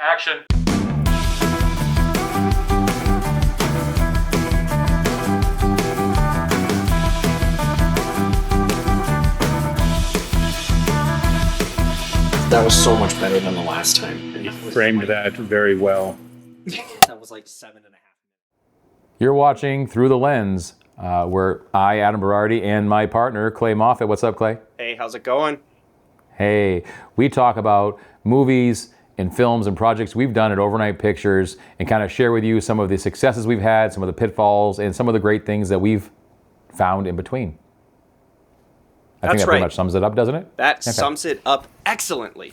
Action. That was so much better than the last time. You framed that very well. That was like 7.5 minutes. You're watching Through the Lens, where I, Adam Berardi, and my partner, Clay Moffatt. What's up, Clay? Hey, how's it going? Hey, we talk about movies and films and projects we've done at Overnight Pictures and kind of share with you some of the successes we've had, some of the pitfalls, and some of the great things that we've found in between. I think that pretty much sums it up, doesn't it? That sums it up excellently.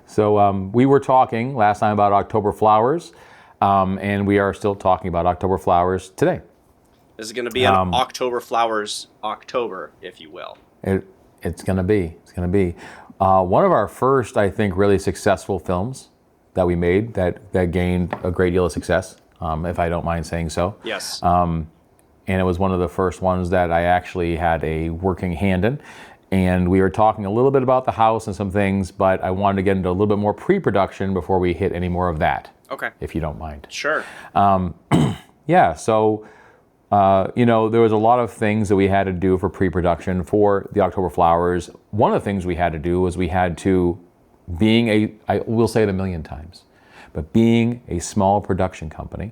So we were talking last time about October flowers, and we are still talking about October flowers today. This is going to be an October flowers October, if you will. It's going to be. It's going to be. One of our first, I think, really successful films that we made that gained a great deal of success, if I don't mind saying so. Yes. And it was one of the first ones that I actually had a working hand in. And we were talking a little bit about the house and some things, but I wanted to get into a little bit more pre-production before we hit any more of that. Okay. If you don't mind. Sure. Yeah, so, there was a lot of things that we had to do for pre-production for the October Flowers. One of the things we had to do was we had to, I will say it a million times, but being a small production company,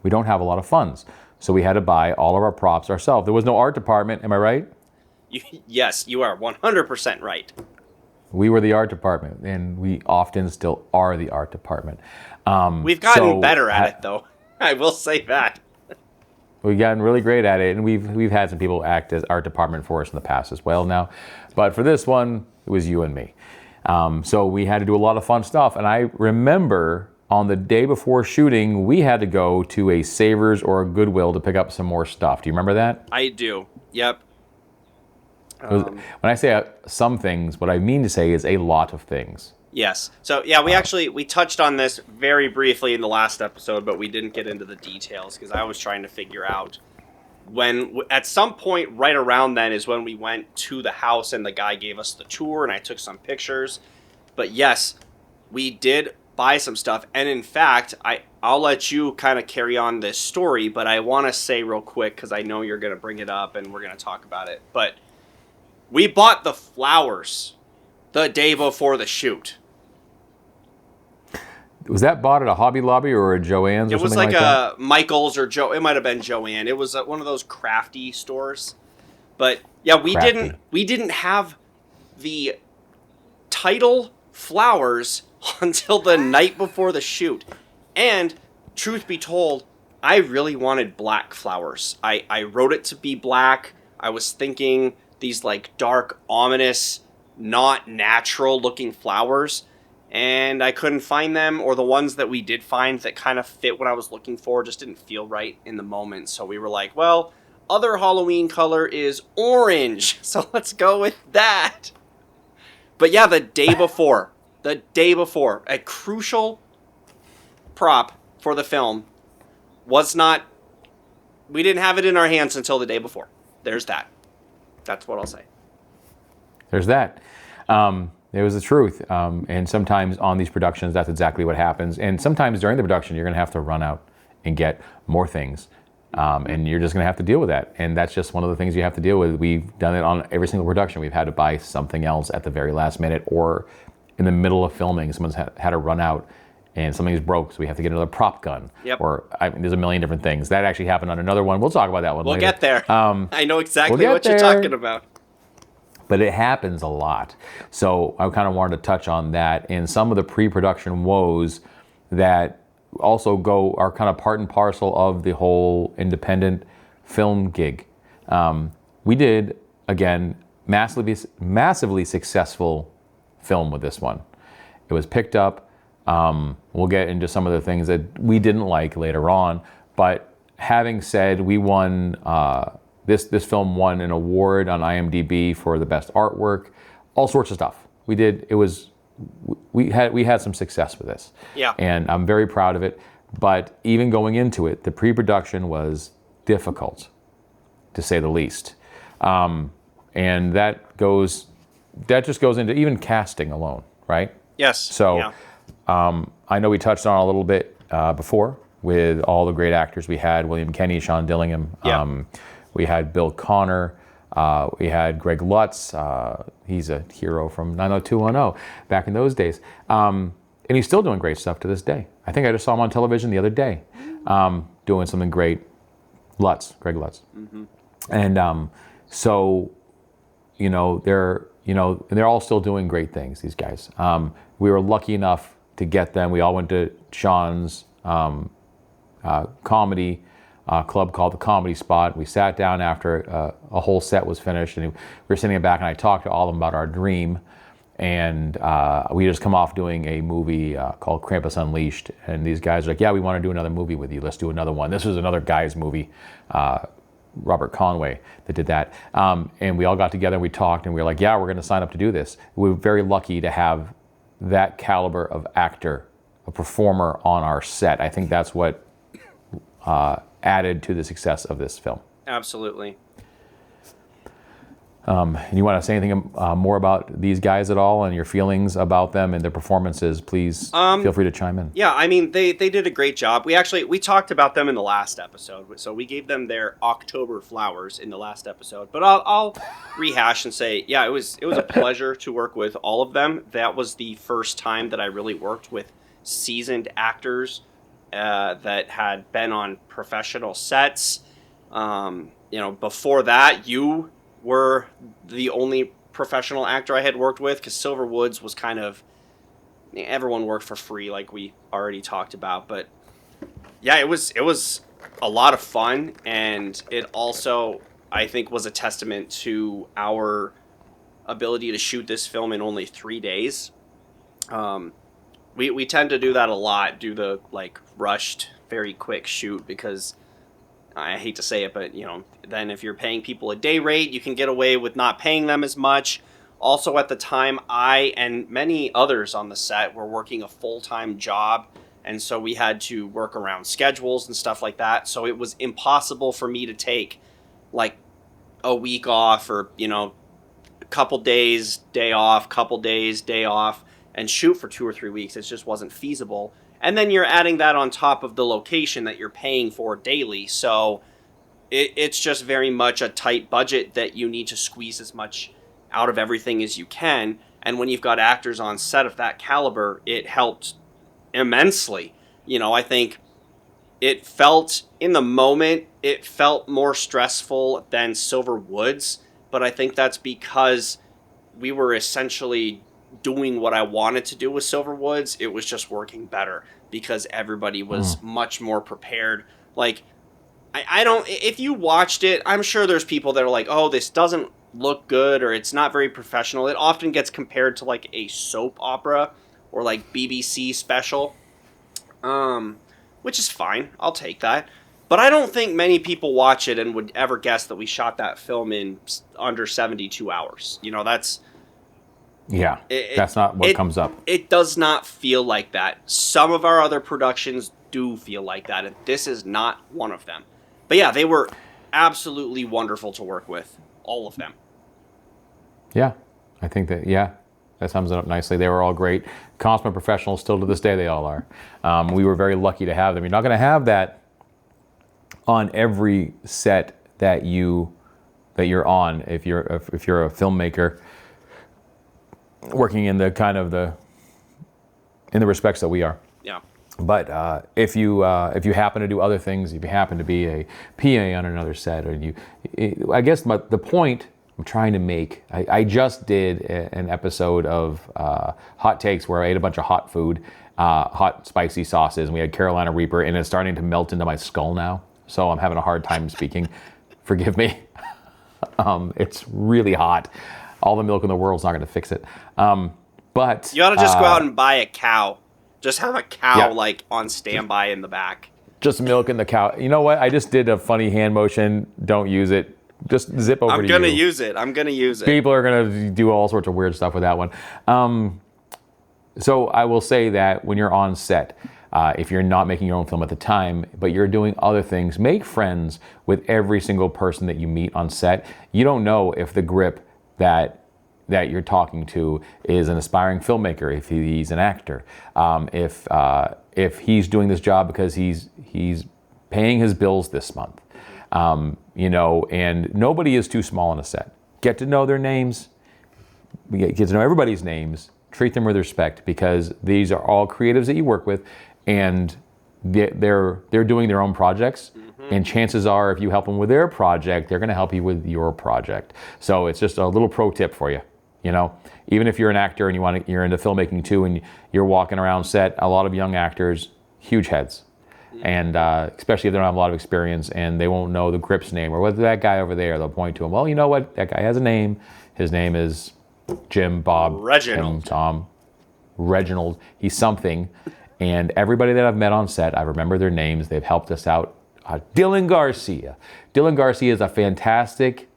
we don't have a lot of funds. So we had to buy all of our props ourselves. There was no art department, am I right? Yes, you are 100% right. We were the art department, and we often still are the art department. We've gotten better at it, though. I will say that. We've gotten really great at it, and we've had some people act as art department for us in the past as well now. But for this one, it was you and me. So we had to do a lot of fun stuff, and I remember on the day before shooting, we had to go to a Savers or a Goodwill to pick up some more stuff. Do you remember that? I do. Yep. When I say some things, what I mean to say is a lot of things. Yes. So, yeah, we touched on this very briefly in the last episode, but we didn't get into the details because I was trying to figure out at some point right around then is when we went to the house and the guy gave us the tour and I took some pictures. But yes, we did buy some stuff. And in fact, I'll let you kind of carry on this story, but I want to say real quick because I know you're going to bring it up and we're going to talk about it. But we bought the flowers the day before the shoot. Was that bought at a Hobby Lobby or a Joann's or something like that? It was like a Michael's or it might have been Joann. It was one of those crafty stores. But yeah, we didn't have the title flowers until the night before the shoot. And truth be told, I really wanted black flowers. I wrote it to be black. I was thinking these like dark, ominous, not natural looking flowers. And I couldn't find them, or the ones that we did find that kind of fit what I was looking for just didn't feel right in the moment. So we were like, well, other Halloween color is orange, so let's go with that. But yeah, the day before, a crucial prop for the film we didn't have it in our hands until the day before. There's that. That's what I'll say. There's that. It was the truth. And sometimes on these productions, that's exactly what happens. And sometimes during the production, you're going to have to run out and get more things. And you're just going to have to deal with that. And that's just one of the things you have to deal with. We've done it on every single production. We've had to buy something else at the very last minute or in the middle of filming. Someone's had to run out and something's broke, so we have to get another prop gun. Yep. Or there's a million different things. That actually happened on another one. We'll talk about that one later. We'll get there. I know exactly what you're talking about. But it happens a lot. So I kind of wanted to touch on that and some of the pre-production woes that also are kind of part and parcel of the whole independent film gig. We did, again, massively successful film with this one. It was picked up. We'll get into some of the things that we didn't like later on. But having said, we won... This film won an award on IMDB for the best artwork, all sorts of stuff. We had some success with this. Yeah. And I'm very proud of it. But even going into it, the pre-production was difficult, to say the least. And that just goes into even casting alone, right? Yes. So yeah. I know we touched on it a little bit before with all the great actors we had, William Kenny, Sean Dillingham. Yeah. We had Bill Connor. We had Greg Lutz. He's a hero from 90210 back in those days. And he's still doing great stuff to this day. I think I just saw him on television the other day doing something great. Greg Lutz. Mm-hmm. And so, they're all still doing great things, these guys. We were lucky enough to get them. We all went to Sean's comedy club called the Comedy Spot. We sat down after a whole set was finished, and we were sitting back, and I talked to all of them about our dream. And we just come off doing a movie called Krampus Unleashed, and these guys are like, yeah, we want to do another movie with you. Let's do another one. This was another guy's movie, Robert Conway, that did that. And we all got together and we talked, and we were like, yeah, we're going to sign up to do this. We were very lucky to have that caliber of actor, a performer on our set. I think that's what added to the success of this film. Absolutely. And you want to say anything more about these guys at all and your feelings about them and their performances? Please feel free to chime in. Yeah, I mean, they did a great job. We talked about them in the last episode, so we gave them their October flowers in the last episode. But I'll rehash and say, yeah, it was a pleasure to work with all of them. That was the first time that I really worked with seasoned actors that had been on professional sets. Before that, you were the only professional actor I had worked with, because Silver Woods was kind of, everyone worked for free, like we already talked about. But yeah, it was a lot of fun, and it also, I think, was a testament to our ability to shoot this film in only 3 days. We tend to do that a lot, do the rushed, very quick shoot, because I hate to say it, but then if you're paying people a day rate, you can get away with not paying them as much. Also, at the time, I and many others on the set were working a full-time job, and so we had to work around schedules and stuff like that. So it was impossible for me to take a week off, or a couple days day off, couple days day off, and shoot for 2 or 3 weeks. It just wasn't feasible. And then you're adding that on top of the location that you're paying for daily. So it's just very much a tight budget that you need to squeeze as much out of everything as you can. And when you've got actors on set of that caliber, it helped immensely. I think it felt, in the moment, it felt more stressful than Silver Woods. But I think that's because we were essentially doing what I wanted to do with Silver Woods. It was just working better because everybody was much more prepared. I don't, if you watched it, I'm sure there's people that are like, oh, this doesn't look good, or it's not very professional. It often gets compared to a soap opera or BBC special, which is fine. I'll take that. But I don't think many people watch it and would ever guess that we shot that film in under 72 hours. That's not what comes up. It does not feel like that. Some of our other productions do feel like that, and this is not one of them. But yeah, they were absolutely wonderful to work with, all of them. Yeah, I think that sums it up nicely. They were all great. Consummate professionals, still to this day they all are. We were very lucky to have them. You're not going to have that on every set that you're on if you're a filmmaker working in the respects that we are. Yeah. But if you happen to do other things, if you happen to be a PA on another set, or I guess the point I'm trying to make, I just did an episode of Hot Takes where I ate a bunch of hot food, hot spicy sauces, and we had Carolina Reaper, and it's starting to melt into my skull now, so I'm having a hard time speaking. Forgive me. It's really hot. All the milk in the world's not going to fix it. But you ought to just go out and buy a cow. Just have a cow on standby in the back. Just milking the cow. You know what? I just did a funny hand motion. Don't use it. Just zip over to you. I'm gonna use it. People are gonna do all sorts of weird stuff with that one. So I will say that when you're on set, if you're not making your own film at the time, but you're doing other things, make friends with every single person that you meet on set. You don't know if the grip that that you're talking to is an aspiring filmmaker, if he's an actor, if he's doing this job because he's paying his bills this month, you know, and nobody is too small on a set. Get to know their names, get to know everybody's names, treat them with respect, because these are all creatives that you work with, and they're doing their own projects. And chances are, if you help them with their project, they're going to help you with your project. So it's just a little pro tip for you. You know, even if you're an actor and you're into filmmaking too, and you're walking around set, a lot of young actors, huge heads, and especially if they don't have a lot of experience and they won't know the grip's name or what's that guy over there. They'll point to him. Well, you know what? That guy has a name. His name is Jim, Bob, Reginald. Tim, Tom, Reginald. He's something. And everybody that I've met on set, I remember their names. They've helped us out. Dylan Garcia. Dylan Garcia is a fantastic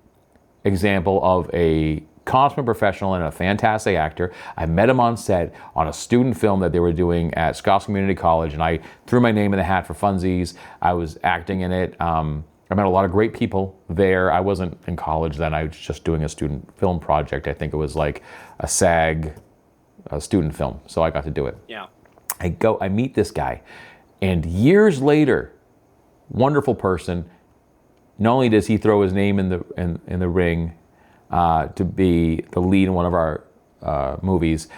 example of a consummate professional and a fantastic actor. I met him on set on a student film that they were doing at Scotts Community College, and I threw my name in the hat for funsies. I was acting in it. I met a lot of great people there. I wasn't in college then. I was just doing a student film project. I think it was like a SAG student film, so I got to do it. Yeah. I meet this guy, and years later, wonderful person. Not only does he throw his name in the ring to be the lead in one of our movies,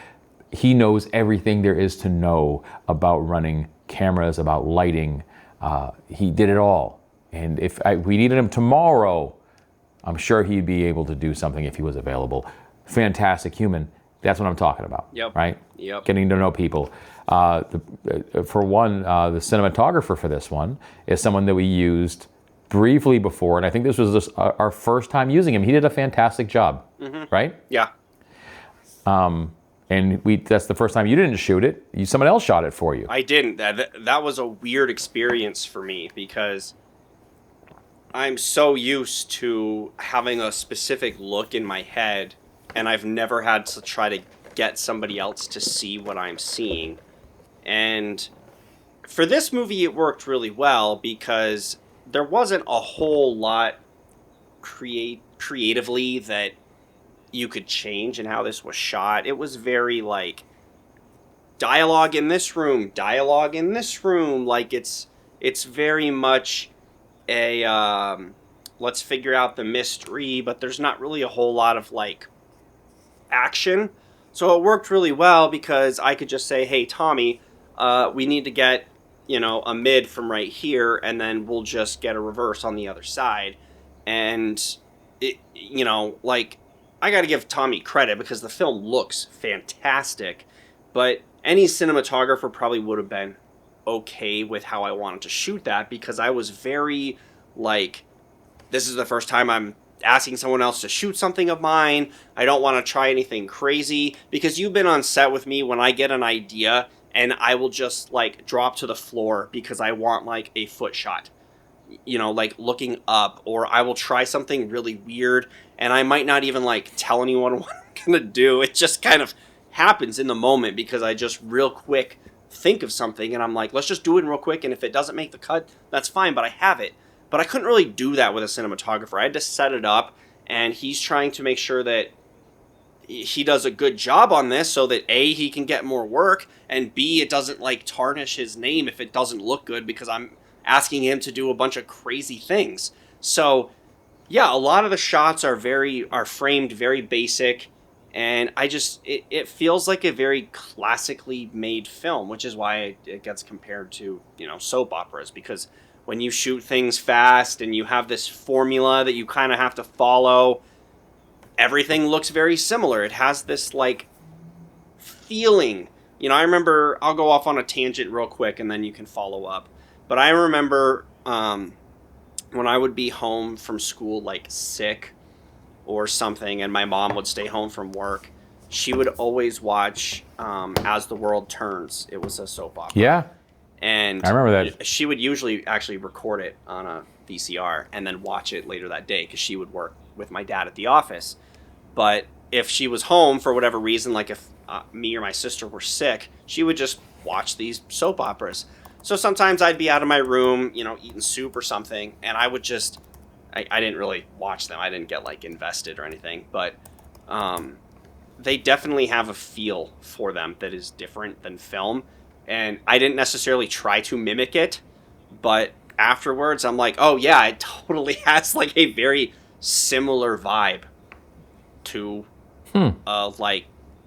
he knows everything there is to know about running cameras, about lighting. He did it all. And if we needed him tomorrow, I'm sure he'd be able to do something if he was available. Fantastic human. That's what I'm talking about. Yep. Right? Yep. Getting to know people. For one, the cinematographer for this one is someone that we used briefly before, and I think this was just our first time using him. He did a fantastic job, right? Yeah. And that's the first time you didn't shoot it. Someone else shot it for you. I didn't. That was a weird experience for me because I'm so used to having a specific look in my head, and I've never had to try to get somebody else to see what I'm seeing. And for this movie, it worked really well because there wasn't a whole lot creatively that you could change in how this was shot. It was very like dialogue in this room, dialogue in this room. Like it's very much a let's figure out the mystery, but there's not really a whole lot of like action. So it worked really well because I could just say, hey, Tommy, we need to get, you know, a mid from right here, and then we'll just get a reverse on the other side. And, it, you know, like, I got to give Tommy credit because the film looks fantastic, but any cinematographer probably would have been okay with how I wanted to shoot that because I was very, like, this is the first time I'm asking someone else to shoot something of mine. I don't want to try anything crazy because you've been on set with me when I get an idea and I will just like drop to the floor because I want like a foot shot, you know, like looking up, or I will try something really weird and I might not even like tell anyone what I'm going to do. It just kind of happens in the moment because I just real quick think of something and I'm like, let's just do it real quick. And if it doesn't make the cut, that's fine, but I have it. But I couldn't really do that with a cinematographer. I had to set it up, and he's trying to make sure that he does a good job on this so that A, he can get more work, and B, it doesn't like tarnish his name if it doesn't look good because I'm asking him to do a bunch of crazy things. So, yeah, a lot of the shots are framed very basic, and it feels like a very classically made film, which is why it gets compared to, you know, soap operas, because when you shoot things fast and you have this formula that you kind of have to follow, everything looks very similar. It has this, like, feeling. You know, I remember, I'll go off on a tangent real quick and then you can follow up. But I remember when I would be home from school, like, sick or something, and my mom would stay home from work, she would always watch As the World Turns. It was a soap opera. Yeah. And I remember that. She would usually actually record it on a VCR and then watch it later that day because she would work with my dad at the office. But if she was home for whatever reason, like if me or my sister were sick, she would just watch these soap operas. So sometimes I'd be out of my room, you know, eating soup or something, and I would just, I didn't really watch them. I didn't get like invested or anything, but they definitely have a feel for them that is different than film. And I didn't necessarily try to mimic it, but afterwards I'm like, oh yeah, it totally has like a very similar vibe to like,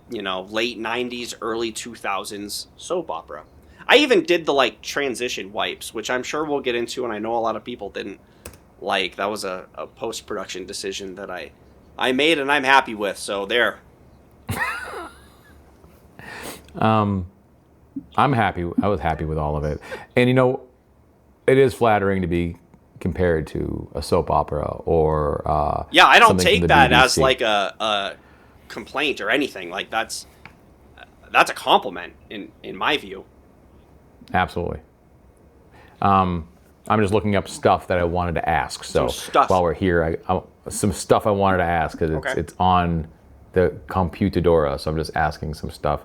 you know, late 90s, early 2000s soap opera. I even did the like transition wipes, which I'm sure we'll get into, and I know a lot of people didn't like. That was a post-production decision that I made and I'm happy with, so there. I'm happy. I was happy with all of it. And you know, it is flattering to be compared to a soap opera or yeah, I don't something from take the that BBC. as like a complaint or anything. Like that's a compliment in my view. Absolutely. I'm just looking up stuff that I wanted to ask. So Some stuff. while we're here, some stuff I wanted to ask because Okay. it's on the computadora. So I'm just asking some stuff.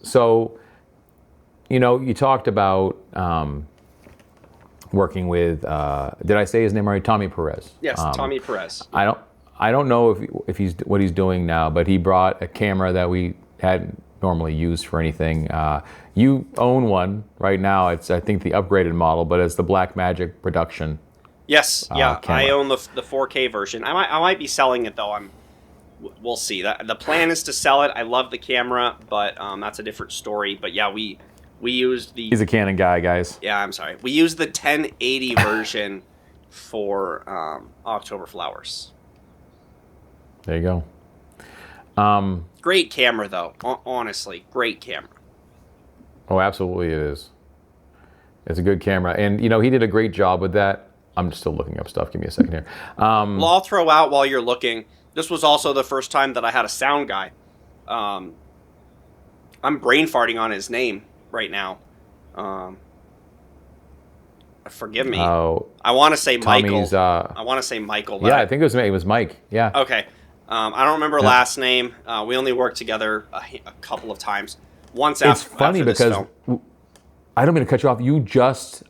So, you know, you talked about working with. Did I say his name already? Tommy Perez. Yes, Tommy Perez. I don't know if he's what he's doing now, but he brought a camera that we hadn't normally used for anything. You own one right now. It's I think the upgraded model, but it's the Blackmagic production. Yes, yeah, camera. I own the 4K version. I might be selling it though. We'll see. The plan is to sell it. I love the camera, but that's a different story. But yeah, we used the. He's a Canon guy, guys. Yeah, I'm sorry. We used the 1080 version for October Flowers. There you go. Great camera though. Honestly, great camera. Oh, absolutely, it is. It's a good camera, and you know he did a great job with that. I'm just still looking up stuff. Give me a second here. Well, I'll throw out while you're looking. This was also the first time that I had a sound guy. I'm brain farting on his name right now. Forgive me. Oh, I want to say Tommy's, Michael. I want to say Michael. But yeah, I think it was Mike. Yeah. Okay. I don't remember last name. We only worked together a couple of times. Once It's after. funny after this because film. I don't mean to cut you off. You just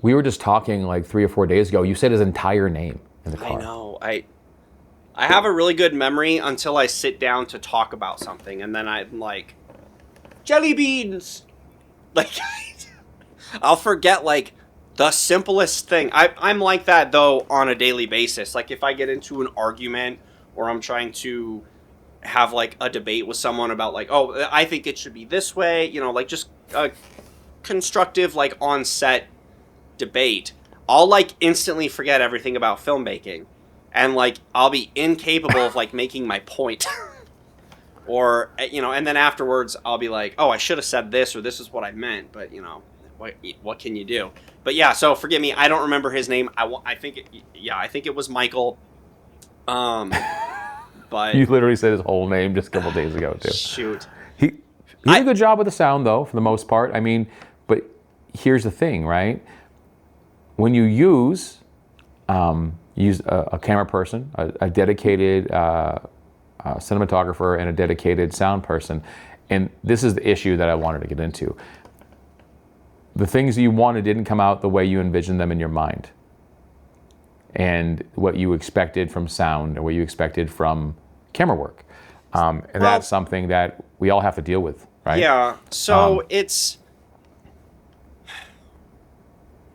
we were just talking like 3 or 4 days ago. You said his entire name in the car. I know. I have a really good memory until I sit down to talk about something, and then I'm like, jelly beans. Like, I'll forget like the simplest thing. I'm like that though on a daily basis. Like if I get into an argument or I'm trying to have like a debate with someone about like, oh, I think it should be this way, you know, like just a constructive like on set debate, I'll like instantly forget everything about filmmaking, and like I'll be incapable of like making my point. Or, you know, and then afterwards I'll be like, oh, I should have said this, or this is what I meant, but you know, what can you do? But yeah, so forgive me, I don't remember his name. I think it was Michael. But You literally said his whole name just a couple days ago too. shoot. He did a good job with the sound though, for the most part. I mean, but here's the thing, right? When you use a camera person, a dedicated cinematographer, and a dedicated sound person, and this is the issue that I wanted to get into. The things you wanted didn't come out the way you envisioned them in your mind, and what you expected from sound or what you expected from camera work, and that's something that we all have to deal with, right? Yeah. So it's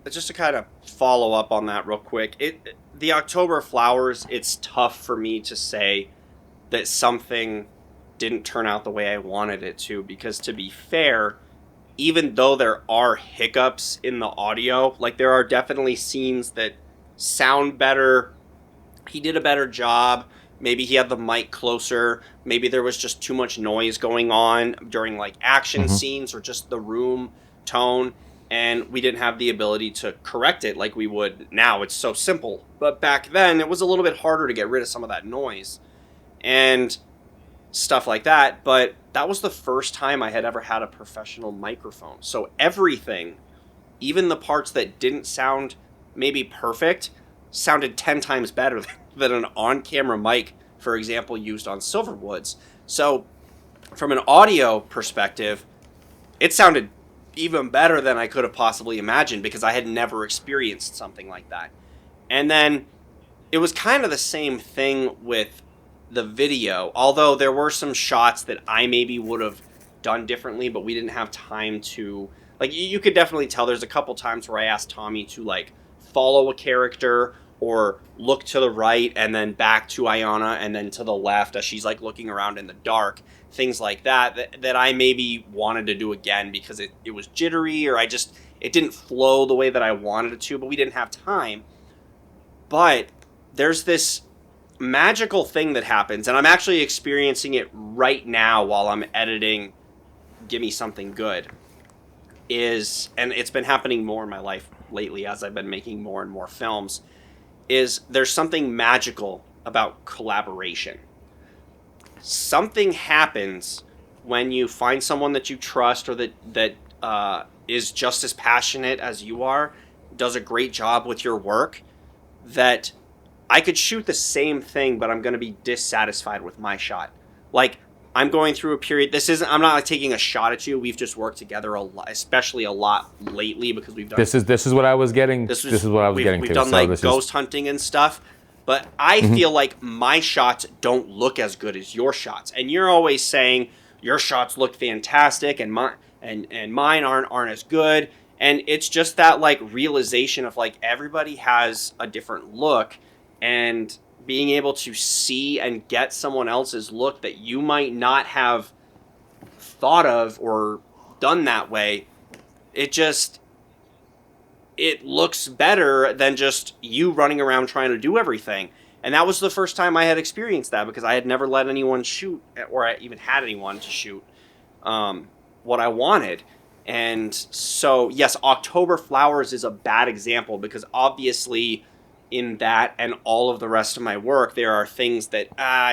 just to kind of follow up on that real quick. The October Flowers. It's tough for me to say that something didn't turn out the way I wanted it to, because to be fair, even though there are hiccups in the audio, like there are definitely scenes that sound better. He did a better job. Maybe he had the mic closer. Maybe there was just too much noise going on during like action scenes or just the room tone, and we didn't have the ability to correct it like we would now. It's so simple. But back then it was a little bit harder to get rid of some of that noise and stuff like that. But that was the first time I had ever had a professional microphone. So everything, even the parts that didn't sound maybe perfect, sounded 10 times better than an on-camera mic, for example, used on Silverwoods. So from an audio perspective, it sounded even better than I could have possibly imagined, because I had never experienced something like that. And then it was kind of the same thing with the video, although there were some shots that I maybe would have done differently, but we didn't have time to, like, you could definitely tell there's a couple times where I asked Tommy to, like, follow a character or look to the right and then back to Ayana and then to the left as she's, like, looking around in the dark, things like that I maybe wanted to do again because it was jittery, or it didn't flow the way that I wanted it to, but we didn't have time. But there's this magical thing that happens, and I'm actually experiencing it right now while I'm editing Give Me Something Good, and it's been happening more in my life lately as I've been making more and more films, is there's something magical about collaboration. Something happens when you find someone that you trust or that is just as passionate as you are, does a great job with your work, that I could shoot the same thing, but I'm going to be dissatisfied with my shot. Like, I'm going through a period. I'm not like taking a shot at you. We've just worked together a lot, especially a lot lately because we've done. This is what I was getting. This is what I was getting to. We've done like ghost hunting and stuff, but I feel like my shots don't look as good as your shots, and you're always saying your shots look fantastic, and mine aren't as good, and it's just that like realization of like everybody has a different look, and being able to see and get someone else's look that you might not have thought of or done that way, it looks better than just you running around trying to do everything. And that was the first time I had experienced that, because I had never let anyone shoot, or I even had anyone to shoot what I wanted. And so, yes, October Flowers is a bad example, because obviously in that and all of the rest of my work, there are things that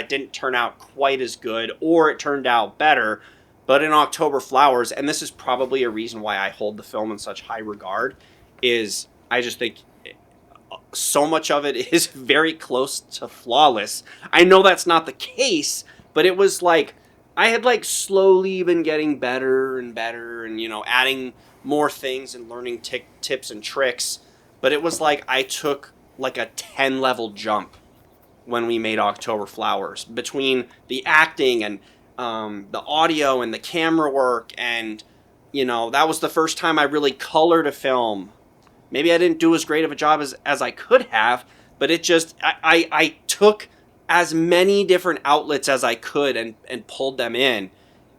didn't turn out quite as good, or it turned out better. But in October Flowers, and this is probably a reason why I hold the film in such high regard, is I just think so much of it is very close to flawless. I know that's not the case, but it was like I had like slowly been getting better and better, and adding more things and learning tips and tricks. But it was like I took like a 10-level jump when we made October Flowers, between the acting and the audio and the camera work, and that was the first time I really colored a film. Maybe I didn't do as great of a job as I could have, but it just I took as many different outlets as I could and pulled them in,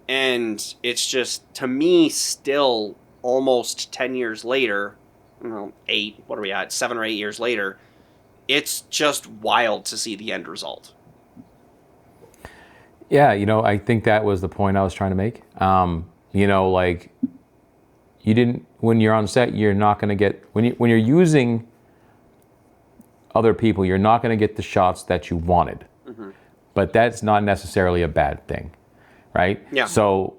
and it's just, to me, still almost 10 years later, 8, what are we at, 7 or 8 years later, it's just wild to see the end result. Yeah, I think that was the point I was trying to make. Like, you didn't, when you're on set, you're not going to get, when you're using other people, you're not going to get the shots that you wanted. Mm-hmm. But that's not necessarily a bad thing, right? Yeah. So,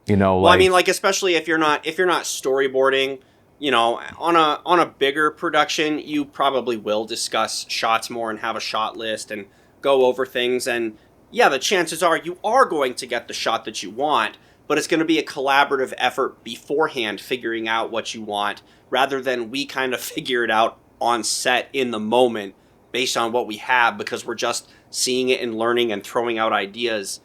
well, I mean, like, especially if you're not storyboarding, on a bigger production, you probably will discuss shots more and have a shot list and go over things. And yeah, the chances are you are going to get the shot that you want, but it's going to be a collaborative effort beforehand figuring out what you want, rather than we kind of figure it out on set in the moment based on what we have, because we're just seeing it and learning and throwing out ideas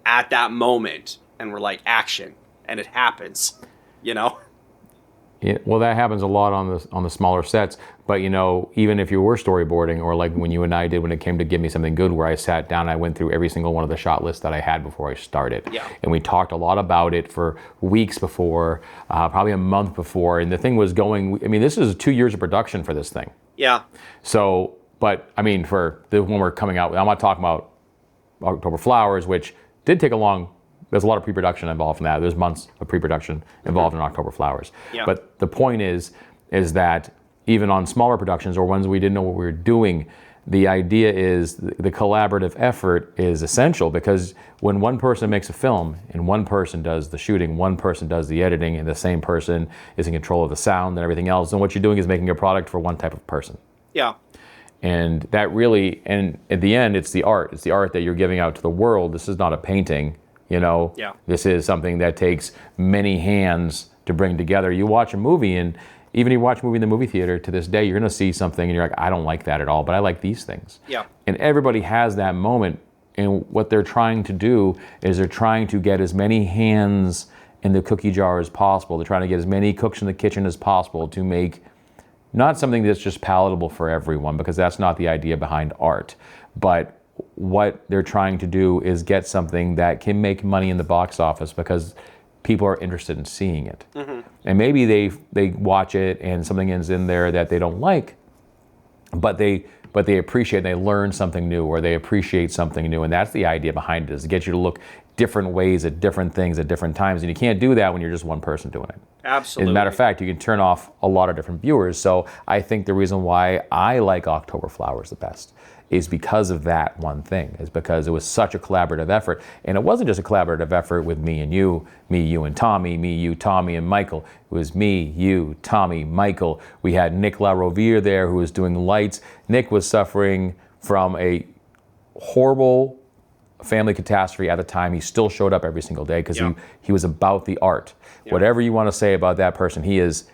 at that moment. And we're like, action, and it happens, Yeah, well, that happens a lot on the smaller sets, but even if you were storyboarding, or like when you and I did when it came to Give Me Something Good, where I sat down, I went through every single one of the shot lists that I had before I started. Yeah. And we talked a lot about it for weeks before, probably a month before, and the thing was going, I mean, this is 2 years of production for this thing. Yeah. So, but I mean, for the one we're coming out with, I'm not talking about October Flowers, which did take there's a lot of pre-production involved in that. There's months of pre-production involved in October Flowers. Yeah. But the point is that even on smaller productions, or ones we didn't know what we were doing, the idea is the collaborative effort is essential, because when one person makes a film and one person does the shooting, one person does the editing, and the same person is in control of the sound and everything else, then what you're doing is making a product for one type of person. Yeah. And that really, and at the end, it's the art. It's the art that you're giving out to the world. This is not a painting. Yeah. This is something that takes many hands to bring together. You watch a movie, and even if you watch a movie in the movie theater, to this day, you're going to see something and you're like, I don't like that at all, but I like these things. Yeah. And everybody has that moment And what they're trying to do is they're trying to get as many hands in the cookie jar as possible. They're trying to get as many cooks in the kitchen as possible to make not something that's just palatable for everyone, because that's not the idea behind art. But what they're trying to do is get something that can make money in the box office because people are interested in seeing it. And maybe they watch it and something is in there that they don't like, but they appreciate, they learn something new, or they appreciate something new. And that's the idea behind it, is to get you to look different ways at different things at different times. And you can't do that when you're just one person doing it. Absolutely. As a matter of fact, you can turn off a lot of different viewers. So I think the reason why I like October Flowers the best is because of that one thing, is because it was such a collaborative effort. And it wasn't just a collaborative effort with me and you and Tommy, me, you, Tommy, and Michael. It was me, you, Tommy, Michael. We had Nick LaRoviere there, who was doing lights. Nick was suffering from a horrible family catastrophe at the time. He still showed up every single day because he was about the art. Whatever you want to say about that person, he is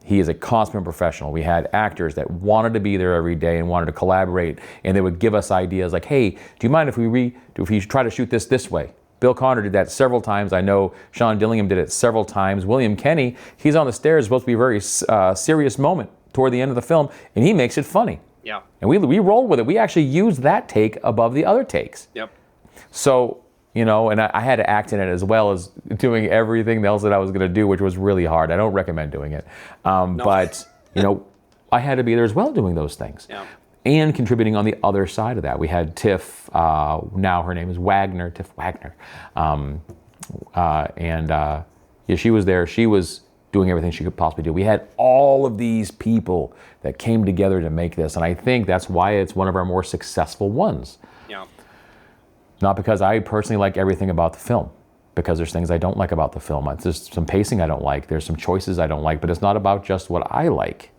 a consummate professional. We had actors that wanted to be there every day and wanted to collaborate, and they would give us ideas like, hey, do you mind if we try to shoot this way? Bill Connor did that several times. I know Sean Dillingham did it several times. William Kenny, he's on the stairs, supposed to be a very serious moment toward the end of the film, and he makes it funny. Yeah. And we rolled with it. We actually used that take above the other takes. Yep. So, and I had to act in it as well as doing everything else that I was going to do, which was really hard. I don't recommend doing it. But, I had to be there as well doing those things. Yeah. And contributing on the other side of that. We had Tiff, now her name is Wagner, Tiff Wagner. She was there. She was doing everything she could possibly do. We had all of these people that came together to make this. And I think that's why it's one of our more successful ones. Yeah. Not because I personally like everything about the film, because there's things I don't like about the film. There's some pacing I don't like. There's some choices I don't like, but it's not about just what I like.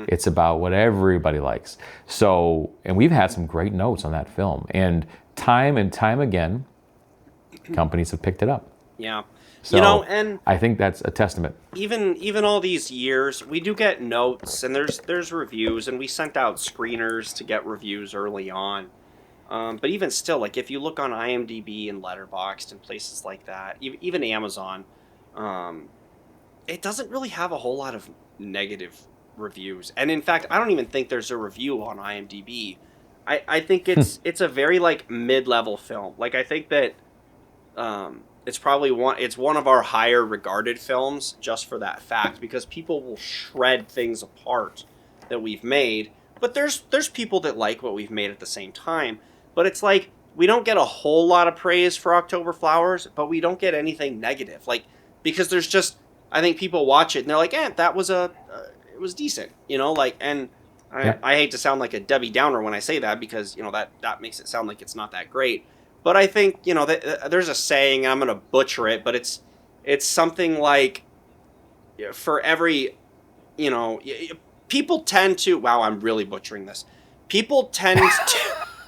It's about what everybody likes. So, and we've had some great notes on that film. And time again, companies have picked it up. Yeah. So, and I think that's a testament. even all these years, we do get notes, and there's reviews, and we sent out screeners to get reviews early on. But even still, like if you look on IMDb and Letterboxd and places like that, even Amazon, it doesn't really have a whole lot of negative reviews. And in fact, I don't even think there's a review on IMDb. I think it's a very like mid-level film. Like I think that it's probably one of our higher regarded films just for that fact, because people will shred things apart that we've made. But there's people that like what we've made at the same time. But it's like, we don't get a whole lot of praise for October Flowers, but we don't get anything negative. Like, because there's just, I think people watch it and they're like, that was it was decent, like, and I hate to sound like a Debbie Downer when I say that, because, that makes it sound like it's not that great. But I think, there's a saying, and I'm going to butcher it, but it's something like, for every, people tend to, wow, I'm really butchering this. People tend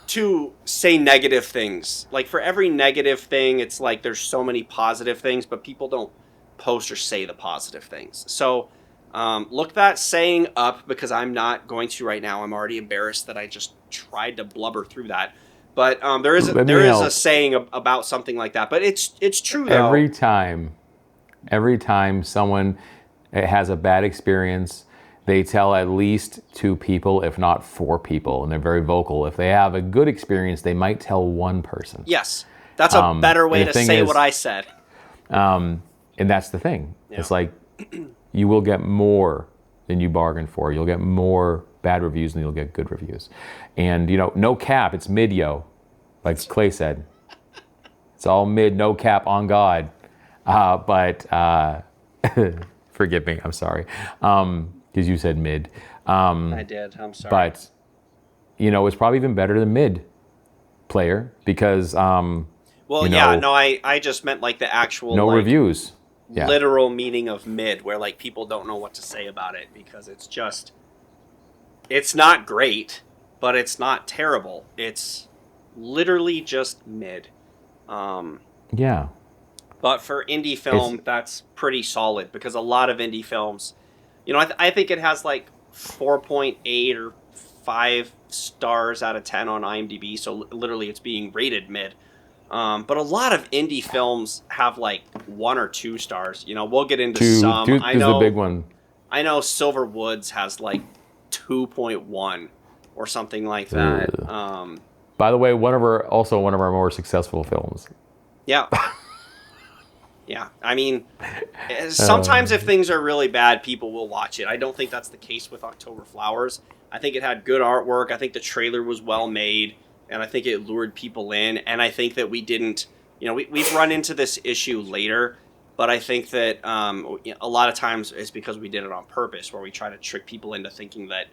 to say negative things. Like for every negative thing, it's like there's so many positive things, but people don't post or say the positive things. So look that saying up, because I'm not going to right now. I'm already embarrassed that I just tried to blubber through that. But there is a saying about something like that. But it's true though. Every time someone has a bad experience, they tell at least 2 people, if not 4 people, and they're very vocal. If they have a good experience, they might tell 1 person. Yes, that's a better way to say what I said. And that's the thing. Yeah. It's like, you will get more than you bargained for. You'll get more bad reviews than you'll get good reviews. And, no cap, it's mid, yo. Like Clay said. It's all mid, no cap, on God. But forgive me, I'm sorry. Because you said mid. I did, I'm sorry. But, it's probably even better than mid player, because... I just meant like the actual... No reviews. Yeah. Literal meaning of mid, where like people don't know what to say about it, because it's not great, but it's not terrible. It's literally just mid. Yeah. But for indie film, that's pretty solid, because a lot of indie films, I think it has like 4.8 or 5 stars out of 10 on IMDb, so literally it's being rated mid. But a lot of indie films have like 1 or 2 stars. You know, we'll get into some. Two is the big one. I know Silver Woods has like 2.1 or something like that. By the way, one of our more successful films. Yeah. Yeah. I mean, sometimes if things are really bad, people will watch it. I don't think that's the case with October Flowers. I think it had good artwork. I think the trailer was well made, and I think it lured people in. And I think that we didn't, you know, we've run into this issue later, but I think that a lot of times it's because we did it on purpose, where we try to trick people into thinking that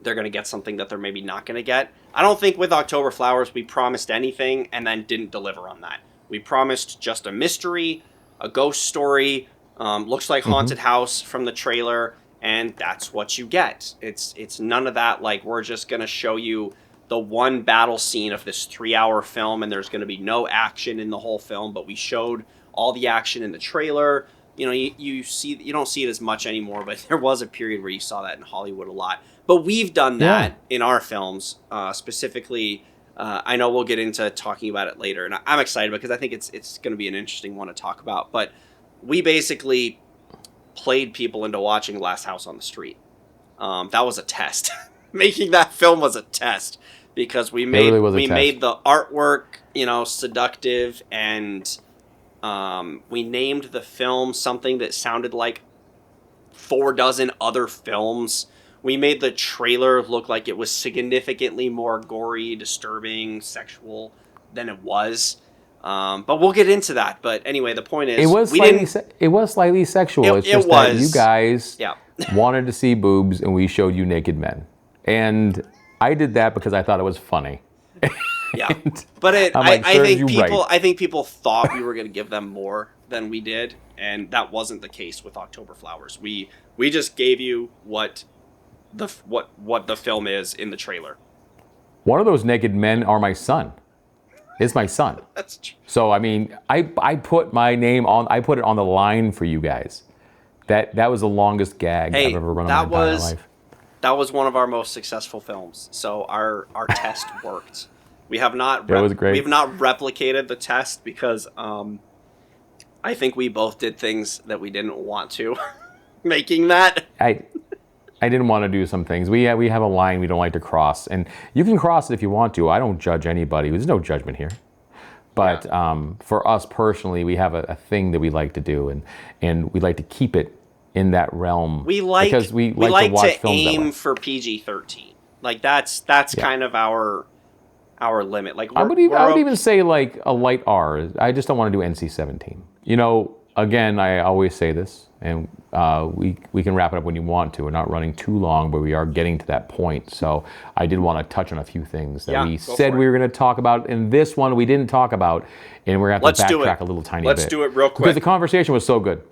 they're going to get something that they're maybe not going to get. I don't think with October Flowers we promised anything and then didn't deliver on that. We promised just a mystery, a ghost story, looks like haunted house from the trailer, and that's what you get. It's none of that like we're just going to show you the one battle scene of this 3-hour film and there's going to be no action in the whole film, but we showed all the action in the trailer. You know, you don't see it as much anymore, but there was a period where you saw that in Hollywood a lot. But we've done that in our films, specifically. I know we'll get into talking about it later, and I'm excited because I think it's going to be an interesting one to talk about. But we basically played people into watching Last House on the Street. That was a test. Making that film was a test because we made the artwork, you know, seductive, and we named the film something that sounded like 4 dozen other films. We made the trailer look like it was significantly more gory, disturbing, sexual than it was. But we'll get into that. But anyway, the point is, it was slightly sexual. It's just that you guys wanted to see boobs, and we showed you naked men. And I did that because I thought it was funny. Yeah, but I think people thought we were going to give them more than we did, and that wasn't the case with October Flowers. We just gave you what the film is in the trailer. One of those naked men are my son. It's my son. That's true. So I mean, I put my name on. I put it on the line for you guys. That was the longest gag I've ever run in my entire life. That was one of our most successful films. So our test worked. We have not. It was great. We have not replicated the test because I think we both did things that we didn't want to. Making that. I didn't want to do some things. We have a line we don't like to cross, and you can cross it if you want to. I don't judge anybody. There's no judgment here. But for us personally, we have a thing that we like to do, and we like to keep it in that realm. We like to watch films aim for PG-13. Like that's kind of our limit. Like I would even say like a light R. I just don't want to do NC-17. You know, again, I always say this, and we can wrap it up when you want to. We're not running too long, but we are getting to that point. So I did want to touch on a few things that we said we were going to talk about. In this one, we didn't talk about, and we're going to have to backtrack a little tiny bit. Let's do it real quick. Because the conversation was so good.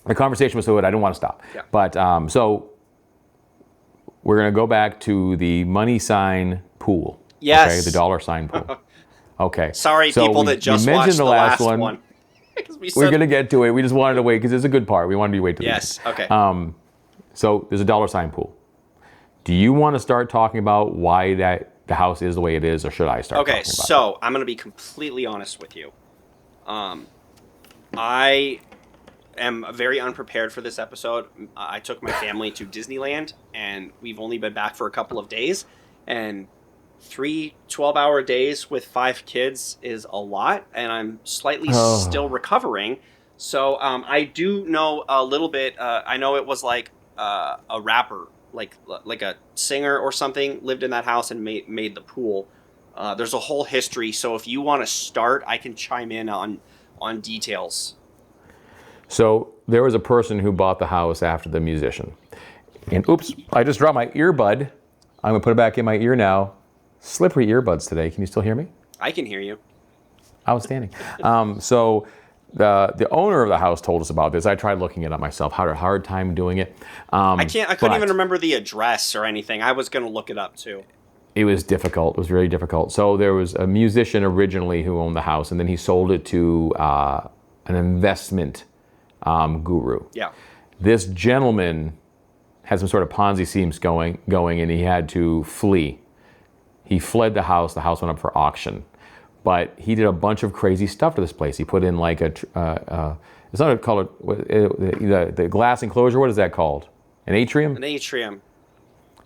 The conversation was so good, I didn't want to stop. Yeah. But so we're going to go back to the money sign pool. Yes. Okay, the dollar sign pool. Okay. Sorry, so people that just watched the last one. We're going to get to it. We just wanted to wait because it's a good part. We wanted to wait to the end. Yes, okay. So there's a dollar sign pool. Do you want to start talking about why the house is the way it is, or should I start talking about it? Okay, so I'm going to be completely honest with you. I am very unprepared for this episode. I took my family to Disneyland, and we've only been back for a couple of days, and 3 12-hour days with 5 kids is a lot, and I'm slightly still recovering. So I do know a little bit. I know it was like a rapper, like a singer or something, lived in that house and made the pool. There's a whole history. So if you want to start, I can chime in on details. So there was a person who bought the house after the musician. And oops, I just dropped my earbud. I'm going to put it back in my ear now. Slippery earbuds today. Can you still hear me? I can hear you. Outstanding. So the owner of the house told us about this. I tried looking it up myself. Had a hard time doing it. I couldn't even remember the address or anything. I was going to look it up too. It was difficult. It was really difficult. So there was a musician originally who owned the house, and then he sold it to an investment guru. Yeah. This gentleman had some sort of Ponzi schemes going, and he had to flee. He fled the house. The house went up for auction. But he did a bunch of crazy stuff to this place. He put in like it's not a color, the glass enclosure, what is that called? An atrium? An atrium.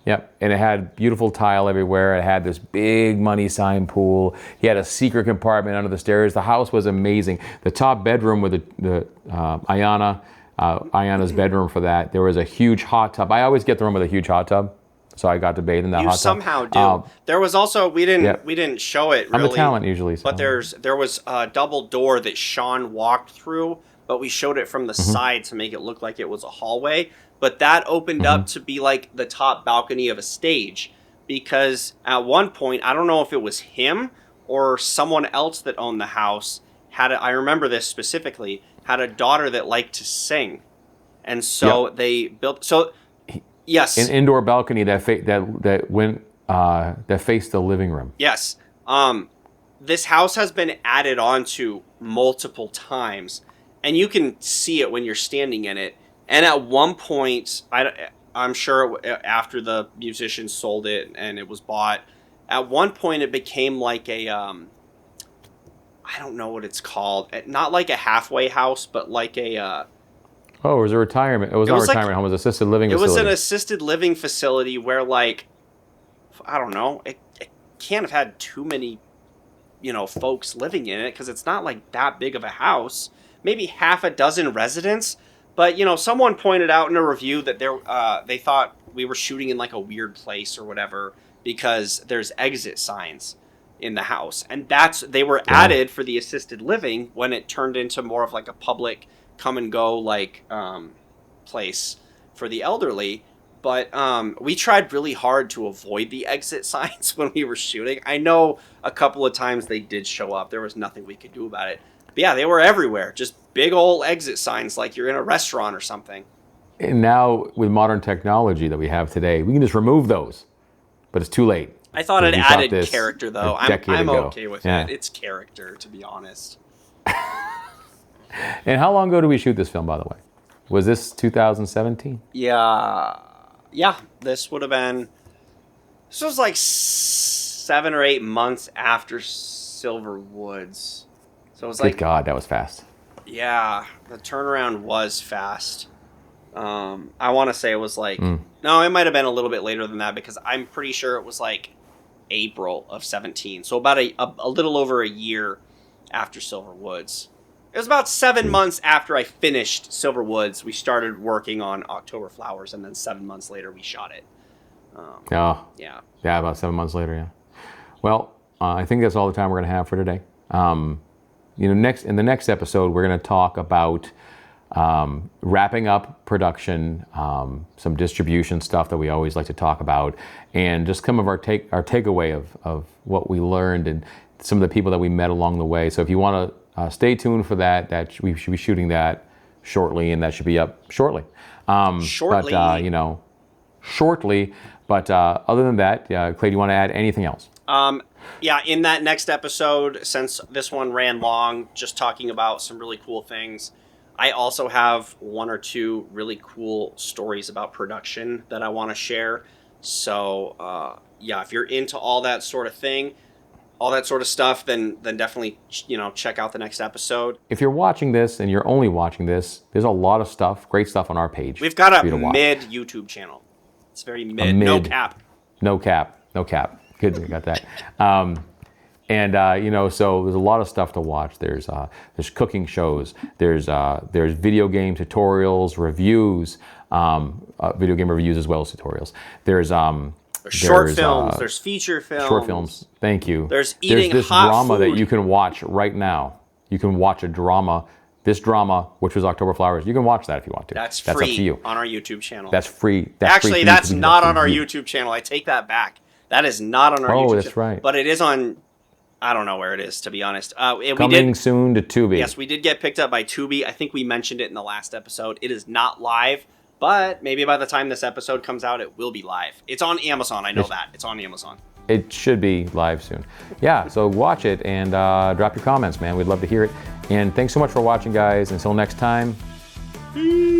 Yep, and it had beautiful tile everywhere. It had this big money sign pool. He had a secret compartment under the stairs. The house was amazing. The top bedroom with Ayana's bedroom for that, there was a huge hot tub. I always get the room with a huge hot tub, so I got to bathe in that hot tub. You somehow do. There was also, we didn't show it really. I'm a talent usually. So. But there was a double door that Sean walked through, but we showed it from the side to make it look like it was a hallway. But that opened up to be like the top balcony of a stage, because at one point, I don't know if it was him or someone else that owned the house, I remember this specifically, had a daughter that liked to sing. And so they built, yes. An indoor balcony that faced the living room. Yes. This house has been added on to multiple times, and you can see it when you're standing in it. And at one point, I'm sure after the musicians sold it and it was bought, at one point it became like a, I don't know what it's called. Not like a halfway house, but like a... it was a retirement. It was not a retirement home. It was an assisted living facility. It was an assisted living facility where, like, I don't know, it can't have had too many, folks living in it, because it's not like that big of a house. Maybe half a dozen residents. But, someone pointed out in a review that they thought we were shooting in like a weird place or whatever, because there's exit signs in the house. And they were added for the assisted living when it turned into more of like a public come and go like place for the elderly. But we tried really hard to avoid the exit signs when we were shooting. I know a couple of times they did show up. There was nothing we could do about it. But yeah, they were everywhere. Just big old exit signs like you're in a restaurant or something. And now with modern technology that we have today, we can just remove those. But it's too late. I thought it added character, though. I'm ago. okay with it. It's character, to be honest. And how long ago did we shoot this film, by the way? Was this 2017? Yeah. This would have been... This was like 7 or 8 months after Silver Woods. So it was like... Good God, that was fast. Yeah, the turnaround was fast. I want to say it was like... No, it might have been a little bit later than that, because I'm pretty sure it was like April of 17. So about a little over a year after Silver Woods. It was about 7 months after I finished Silver Woods. We started working on October Flowers, and then 7 months later we shot it. Yeah, about 7 months later, yeah. Well, I think that's all the time we're going to have for today. In the next episode, we're going to talk about wrapping up production, some distribution stuff that we always like to talk about, and just some of our takeaway of what we learned and some of the people that we met along the way. So if you want to stay tuned for that we should be shooting that shortly, and that should be up shortly. Shortly. But, shortly. But other than that, Clay, do you want to add anything else? In that next episode, since this one ran long, just talking about some really cool things, I also have 1 or 2 really cool stories about production that I want to share. So, if you're into all that sort of thing, all that sort of stuff, then definitely, check out the next episode. If you're watching this and you're only watching this, there's a lot of stuff, great stuff on our page. We've got a mid YouTube channel. It's very mid. No cap. No cap. Good, we got that. So there's a lot of stuff to watch. There's cooking shows. There's video game tutorials, reviews, video game reviews as well as tutorials. There's short films. There's feature films. Short films. Thank you. There's eating this hot drama food that you can watch right now. You can watch a drama. This drama, which was October Flowers, you can watch that if you want to. That's free up to you. On our YouTube channel. That's free. Actually, that's not on our YouTube channel. I take that back. That is not on our YouTube channel. Oh, that's right. But it is on... I don't know where it is, to be honest. Coming soon to Tubi. Yes, we did get picked up by Tubi. I think we mentioned it in the last episode. It is not live, but maybe by the time this episode comes out, it will be live. It's on Amazon. I know that. It's on Amazon. It should be live soon. Yeah, so watch it and drop your comments, man. We'd love to hear it. And thanks so much for watching, guys. Until next time. Peace.